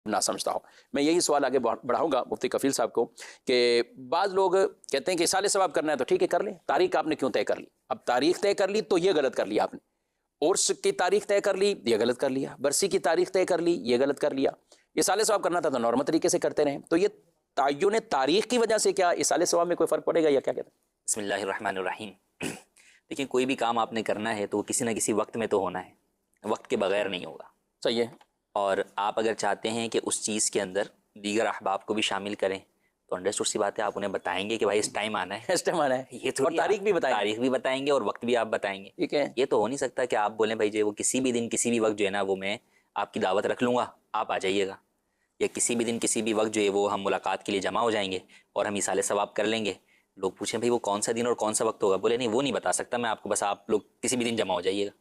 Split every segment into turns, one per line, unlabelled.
ना समझता हो। मैं यही सवाल आगे बढ़ाऊंगा मुफ्ती कफील साहब को कि बाज़ लोग कहते हैं कि इसाले सवाब करना है तो ठीक है कर लें, तारीख आपने क्यों तय कर ली? अब तारीख तय कर ली तो ये गलत कर लिया आपने, उर्स की तारीख तय कर ली ये गलत कर लिया, बरसी की तारीख तय कर ली ये गलत कर लिया। इसाले सवाब करना था तो नॉर्मल तरीके से करते रहें। तो ये तय्युन तारीख की वजह से क्या इसाले सवाब में कोई फ़र्क पड़ेगा या क्या कहते हैं?
बिस्मिल्लाहिर्रहमानिर्रहीम। देखिए, कोई भी काम आपने करना है तो वो किसी न किसी वक्त में तो होना है, वक्त के बगैर नहीं होगा।
सही है।
और आप अगर चाहते हैं कि उस चीज़ के अंदर दीगर अहबाब को भी शामिल करें तो अंडरस्टूड सी बात है, आप उन्हें बताएंगे कि भाई इस टाइम आना है,
इस टाइम आना है,
ये तो
और तारीख भी बताएंगे।
तारीख भी बताएंगे और वक्त भी आप बताएंगे।
ठीक है।
ये तो हो नहीं सकता कि आप बोलें भाई जो वो किसी भी दिन किसी भी वक्त जो है ना वो मैं आपकी दावत रख लूँगा, आप आ जाइएगा, या किसी भी दिन किसी भी वक्त जो है वो हम मुलाकात के लिए जमा हो जाएंगे और हम इसाले सवाब कर लेंगे। लोग पूछें भाई वो कौन सा दिन और कौन सा वक्त होगा, बोले नहीं वो नहीं बता सकता मैं आपको, बस आप लोग किसी भी दिन जमा हो जाइएगा।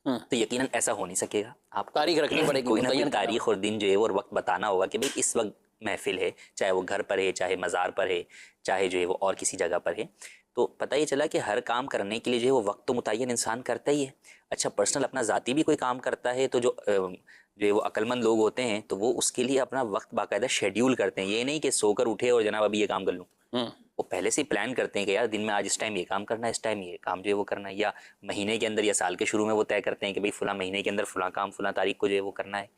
तो यकीनन ऐसा हो नहीं सकेगा, आप
तारीख रखनी पड़ेगी,
कोई ना कोई तारीख और दिन जो है वो और वक्त बताना होगा कि भाई इस वक्त महफिल है, चाहे वो घर पर है, चाहे मज़ार पर है, चाहे जो है वो और किसी जगह पर है। तो पता ही चला कि हर काम करने के लिए जो है वो वक्त तो मुतय्यन इंसान करता ही है। अच्छा, पर्सनल अपना ज़ाती भी कोई काम करता है तो जो है वो अक्लमंद लोग होते हैं तो वो उसके लिए अपना वक्त बाकायदा शेड्यूल करते हैं। ये नहीं कि सोकर उठे और जनाब अभी ये काम कर लूँ, वो पहले से प्लान करते हैं कि यार दिन में आज इस टाइम ये काम करना है, इस टाइम ये काम जो है वो करना है, या महीने के अंदर या साल के शुरू में वो तय करते हैं कि भाई फुला महीने के अंदर फुला काम फुला तारीख को जो है वो करना है।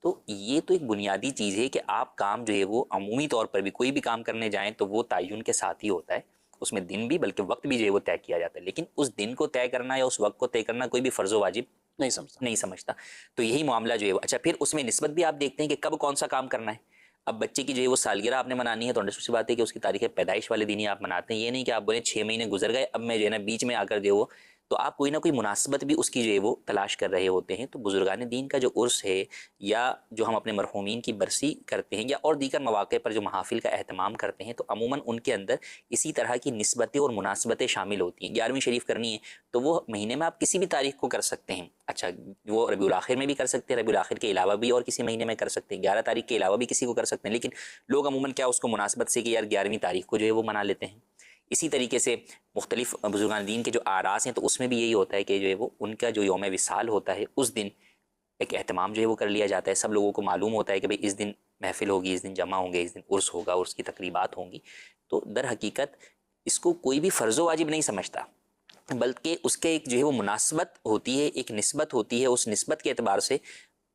तो ये तो एक बुनियादी चीज़ है कि आप काम जो है वो अमूमी तौर पर भी कोई भी काम करने जाएं तो वो तयन के साथ ही होता है, उसमें दिन भी बल्कि वक्त भी जो है वो तय किया जाता है। लेकिन उस दिन को तय करना या उस वक्त को तय करना कोई भी फ़र्ज़ वाजिब नहीं समझता। तो यही मामला जो है वो, अच्छा फिर उसमें निस्बत भी आप देखते हैं कि कब कौन सा काम करना है। अब बच्चे की जो है वो सालगिरह आपने मनानी है तो अंडरस्टूड सी बात है कि उसकी तारीख पैदाइश वाले दिन ही आप मनाते हैं। ये नहीं कि आप बोले 6 महीने गुजर गए अब मैं जो है ना बीच में आकर जो वो, तो आप कोई ना कोई मुनासबत भी उसकी जो है वो तलाश कर रहे होते हैं। तो बुजुर्गान दीन का जो उर्स है या जो हम अपने मरहूमीन की बरसी करते हैं या और दीगर मौक़े पर जो महाफिल का एहतमाम करते हैं तो अमूमन उनके अंदर इसी तरह की निस्बतें और मुनासबतें शामिल होती हैं। 11वीं शरीफ करनी है तो वो महीने में आप किसी भी तारीख को कर सकते हैं। अच्छा, वो रबीउल आखिर में भी कर सकते हैं, रबीउल आखिर के अलावा भी और किसी महीने में कर सकते हैं, 11 तारीख के अलावा भी किसी को कर सकते हैं। लेकिन लोग अमूमन क्या उसको मुनासबत से कि यार 11वीं तारीख को जो है वो मना लेते हैं। इसी तरीके से मुख्तलिफ बुजुर्गान दीन के जो आरास हैं तो उसमें भी यही होता है कि जो है वो उनका जो यौम विसाल होता है उस दिन एक एहतमाम जो है वो कर लिया जाता है। सब लोगों को मालूम होता है कि भाई इस दिन महफिल होगी, इस दिन जमा होंगे, इस दिन उर्स होगा, उर्स की तकरीबात होंगी। तो दर हकीकत इसको कोई भी फ़र्ज़ वाजिब नहीं समझता, बल्कि उसके एक जो है वो मुनासबत होती है, एक निस्बत होती है, उस निस्बत के एतबार से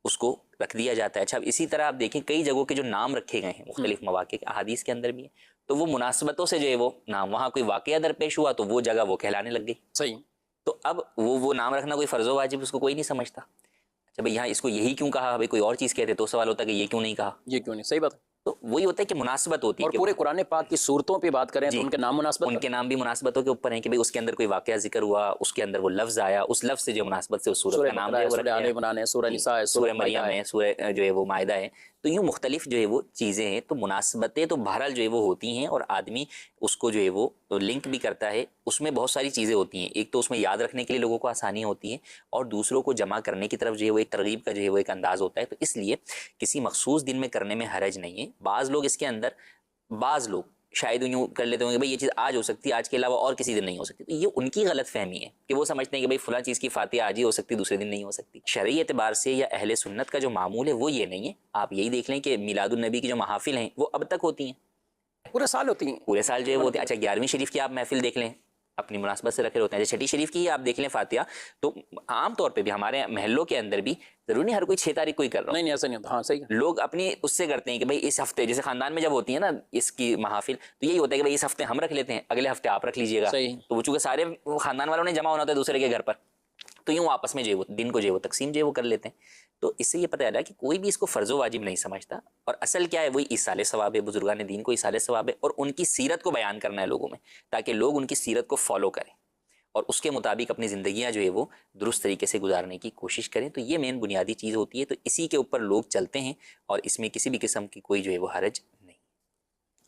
उसको रख दिया जाता है। अच्छा, इसी तरह आप देखें कई जगहों के जो नाम रखे गए हैं मुख्तलिफ मौक़े के, अहादीस के अंदर भी है, तो वो मुनासबतों से जो है वो नाम, वहाँ कोई वाक़या दरपेश हुआ तो वो जगह वो कहलाने लग गई।
सही।
तो अब वो नाम रखना कोई फ़र्ज़ वाजिब उसको कोई नहीं समझता। अच्छा भाई यहाँ इसको यही क्यों कहा, भाई कोई और चीज़ कहते तो सवाल होता कि ये क्यों नहीं कहा,
ये क्यों नहीं, सही बात है।
तो वही होता है कि मुनासबत होती है।
और पूरे कुरान पाक की सूरतों पे बात करें तो उनके नाम मुनासबत,
उनके नाम भी मुनासबतों के ऊपर हैं कि भाई उसके अंदर कोई वाक़या जिक्र हुआ, उसके अंदर वो लफ्ज़ आया, उस लफ्ज़ से जो मुनासबत से उस सूरत का नाम है, सूरह आले इमरान है, सूरह निसा है, सूरह मरियम है, सूरह जो है वो मायदा है। तो यूँ मुख्तलिफ जो है वो चीज़ें हैं, तो मुनासबतें तो बहरहाल जो है वो होती हैं और आदमी उसको जो है वो लिंक भी करता है। उसमें बहुत सारी चीज़ें होती हैं, एक तो उसमें याद रखने के लिए लोगों को आसानी होती है और दूसरों को जमा करने की तरफ जो है वो एक तरगीब का जो है वो एक अंदाज़ होता है। तो इसलिए किसी मखसूस दिन में करने में हरज नहीं है। बाज़ लोग इसके अंदर, बाज़ लोग शायद यूँ कर लेते होंगे भाई ये चीज़ आज हो सकती है, आज के अलावा और किसी दिन नहीं हो सकती। तो ये उनकी गलत फहमी है कि वो समझते हैं कि भाई फलां चीज़ की फातिहा आज ही हो सकती है, दूसरे दिन नहीं हो सकती। शरई एतबार से या अहले सुन्नत का जो मामूल है वो ये नहीं है। आप यही देख लें कि मिलादुन नबी की जो महाफिल हैं वो अब तक होती हैं,
पूरे साल होती हैं, पूरे
साल जो है वो होती है। अच्छा, 11वीं शरीफ की आप महफिल देख लें, अपनी मुनासबत से रखे होते हैं। जैसे छठी शरीफ की आप देख लें फातिहा, तो आम तौर पे भी हमारे महलों के अंदर भी जरूरी नहीं हर कोई 6 तारीख को ही कर रहा है,
नहीं ऐसा नहीं होता। हाँ सही, लोग
अपनी उससे करते हैं कि भाई इस हफ्ते, जैसे खानदान में जब होती है ना इसकी महाफिल, तो यही होता है कि भाई इस हफ्ते हम रख लेते हैं, अगले हफ्ते आप रख लीजिएगा। तो वो चूंकि सारे खानदान वालों ने जमा होना होता है दूसरे के घर पर, तो यूँ आपस में जो वो दिन को जो वो तकसीम जो वो कर लेते हैं। तो इससे ये पता चला कि कोई भी इसको फ़र्ज़ो वाजिब नहीं समझता और असल क्या है वही इसाले सवाब है। बुजुर्गान दीन को इसाले सवाब है और उनकी सीरत को बयान करना है लोगों में, ताकि लोग उनकी सीरत को फॉलो करें और उसके मुताबिक अपनी ज़िंदगियाँ जो है वो दुरुस्त तरीके से गुजारने की कोशिश करें। तो ये मेन बुनियादी चीज़ होती है। तो इसी के ऊपर लोग चलते हैं और इसमें किसी भी किस्म की कोई जो है वो हरज नहीं।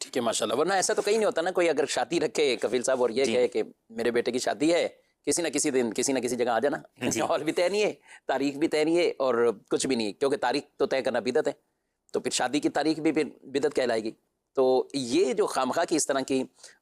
ठीक है, माशाल्लाह। वरना ऐसा तो कहीं नहीं होता ना, कोई अगर शादी रखे कफील साहब और ये कहे कि मेरे बेटे की शादी है, किसी न किसी दिन किसी न किसी जगह आ जाना, हॉल भी तय नहीं है, तारीख भी तय नहीं है और कुछ भी नहीं है, क्योंकि तारीख तो तय करना बिदत है, तो फिर शादी की तारीख भी फिर बिदत कहलाएगी। तो ये जो खामखा की इस तरह की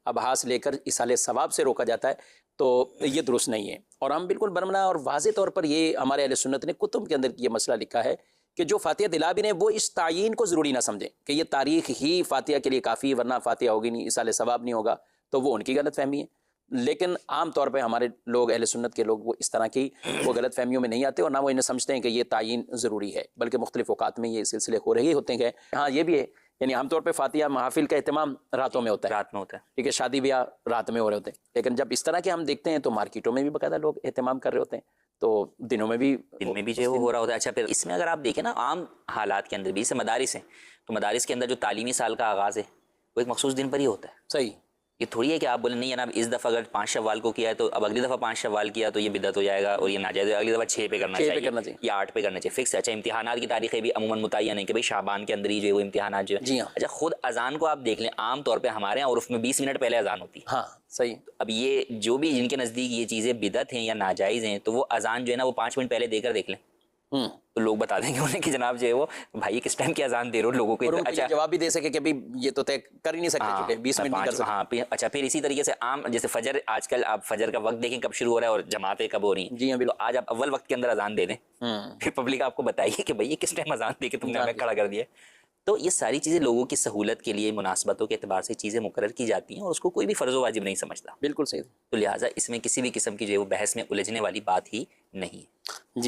आभास लेकर इसाले सवाब से रोका जाता है तो ये दुरुस्त नहीं है। और हम बिल्कुल बरमना और वाज़े तौर पर ये हमारे अहले सुन्नत ने कुतुब के अंदर ये मसला लिखा है कि जो फातिहा दिला भी रहे हैं वो इस तायीन को ज़रूरी ना समझें कि ये तारीख ही फातिहा के लिए काफ़ी, वरना फातिहा होगी नहीं, इसाले सवाब नहीं होगा, तो वो उनकी गलत फहमी है। लेकिन आम तौर पे हमारे लोग, अहले सुन्नत के लोग, वो इस तरह की वो गलत फहमियों में नहीं आते और ना वो इन्हें समझते हैं कि ये तायीन ज़रूरी है, बल्कि मुख्तलिफ़ औक़ात में ये सिलसिले हो रहे होते हैं। हाँ, ये भी है, यानी आमतौर पर फातिहा महफिल का एहतमाम रातों में होता है,
रात में होता है।
ठीक है, शादी ब्याह रात में हो रहे होते हैं। लेकिन जब इस तरह के हम देखते हैं तो मार्केटों में भी बाकायदा लोग एहतमाम कर रहे होते हैं, तो दिन में भी
जो है वो हो रहा होता है। अच्छा, फिर इसमें अगर आप देखें ना, आम हालात के अंदर भी, जैसे मदारिस हैं, तो मदारिस के अंदर जो तालीमी साल का आगाज़ है वो एक मखसूस दिन पर ही होता है।
सही,
ये थोड़ी है कि आप बोले नहीं जनाब इस दफ़ा अगर 5 शव्वाल को किया है तो अब अगली दफ़ा 5 शव्वाल किया तो ये बिदअत हो जाएगा और ये नाजायज़ है, अगली दफ़ा 6 पे करना चाहिए या 8 पे करना चाहिए, फिक्स है। अच्छा, इम्तिहानात की तारीखें भी अमूमन मुतय्यन है कि भाई शाबान के अंदर ही जो है वो इम्तिहानात जो है।
जी हाँ।
अच्छा, खुद अजान को आप देख लें, आम तौर पर हमारे यहाँ उर्फ में 20 मिनट पहले अजान होती है।
हाँ, सही।
अब ये जो भी जिनके नज़दीक ये चीज़ें बिदअत हैं या नाजायज़ हैं, तो वो अजान जो है ना वो 5 मिनट पहले देकर देख लें, तो लोग बता देंगे उन्हें कि जनाब जो है वो भाई किस टाइम की अजान दे रहे हो लोगों को।
अच्छा, जवाब भी दे सके कि भाई ये तो तय कर ही नहीं सकते, 20 मिनट नहीं कर सकते।
हाँ, अच्छा, फिर इसी तरीके से आम जैसे फजर, आजकल आप फजर का वक्त देखें कब शुरू हो रहा है और जमातें कब हो रही हैं।
जी हाँ,
तो आज आप अव्वल वक्त के अंदर अजान दे दें, फिर पब्लिक आपको बताइए कि भाई ये किस टाइम अजान दे के तुमने हमें खड़ा कर दिया। तो ये सारी चीज़ें लोगों की सहूलत के लिए, मुनासबतों के एतबार से चीज़ें मुकर्रर की जाती हैं और उसको कोई भी फ़र्ज़ वाजिब नहीं समझता।
बिल्कुल सही।
तो लिहाजा इसमें किसी भी किस्म की जो है वो बहस में उलझने वाली बात ही नहीं है।
जी।